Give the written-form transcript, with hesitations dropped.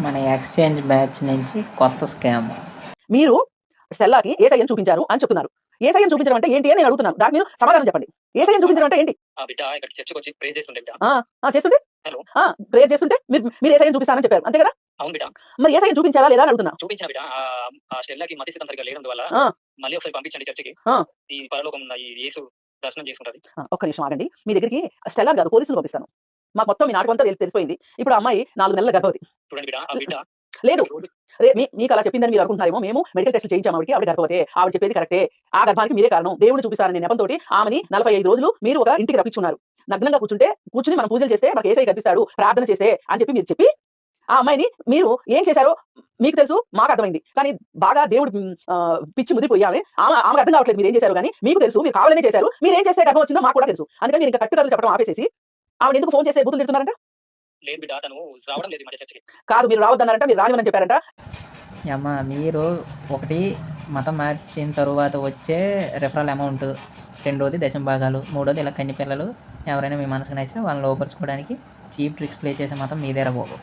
మన exchange batch నుంచి కొత్త స్కామ్. మీరు స్టెల్లాకి ఏసయ్యని చూపించారు అని చెప్తున్నారు. ఏసయ్యని చూపించడం అంటే ఏంటి అని నేను అడుగుతున్నాను. దానికి మీరు సమాధానం చెప్పండి. ఏసయ్యని చూపించడం అంటే ఏంటి? ఆ బిడ్డ ఇక్కడ చర్చికొచ్చి ప్రే చేస్తుండే బిడ్డ. చేస్తుంటే? హలో. ప్రేయర్ చేస్తుంటే మీరు ఏసయ్యని చూపిస్తానని చెప్పారు. అంతే కదా? అవును బిడ్డ. మరి ఏసయ్యని చూపించారా లేదా అని అడుగుతున్నా. చూపించిన బిడ్డ. ఆ స్టెల్లాకి మతి స్థితం సరిగ్గా లేనందువల్ల మళ్ళీ ఒకసారి పంపించండి చర్చికి. ఈ పరలోకం ఈ యేసు దర్శనం చేసుకుంటది. ఒక్క నిమిషం ఆగండి. మీ దగ్గరికి స్టెల్లా కాదు పోలీసులు పంపిస్తాను. మాకు మొత్తం మీ నాటకం అంతా తెలిసిపోయింది. ఇప్పుడు ఆ అమ్మాయి 4 నెలల గర్భవతి. చూడండి బిడ్డ, ఆ బిడ్డ లేదు మీకు అలా చెప్పిందని మీరు అనుకుంటున్నారేమో. మేము మెడికల్ టెస్టులు చేయించాము ఆవిడ గర్భవతే. ఆవిడ చెప్పేది కరెక్టే. ఆ గర్భానికి మీరే కారణం. దేవుడు చూపిస్తారనే నెపంతో ఆమెని 45 రోజులు మీరు ఒక ఇంటికి రప్పించున్నారు. నగ్నంగా కూర్చుని మనం పూజలు చేస్తే మనకు ఏసై కనిపిస్తాడు ప్రార్థన చేస్తే అని చెప్పి మీరు చెప్పి ఆ అమ్మాయిని మీరు ఏం చేశారో మీకు తెలుసు, మాకు అర్థమైంది. కానీ బాగా దేవుడు పిచ్చి ముదిరిపోయి ఆమెకు అర్థం కావట్లేదు మీరు ఏం చేశారు. కానీ మీకు తెలుసు, మీరు కావాలనే చేశారు. మీరు ఏం చేస్తే గర్భం వచ్చిందో మాకు కూడా తెలుసు. అందుకని మీరు ఇంకా కట్టుకథలు చెప్పడం ఆపేసేసి ఆవిడ ఎందుకు ఫోన్ చేస్తే బూతులు తిడుతున్నారంట? లేదు బిడ్డ, తను రావడం లేదు మన చర్చికి. కాదు, మీరు రావద్దన్నారంట, మీరు రానివని చెప్పారంట. అమ్మ మీరు ఒకటి మతం మార్చిన తరువాత వచ్చే రిఫరల్ అమౌంట్, రెండోది దశమ భాగాలు, మూడోది ఇలా కన్ని పిల్లలు ఎవరైనా మీ మనసుకు నచ్చితే వాళ్ళని లోపరుచుకోవడానికి చీప్ ట్రిక్స్ ప్లే చేసే మతం మీదేరా బాబు.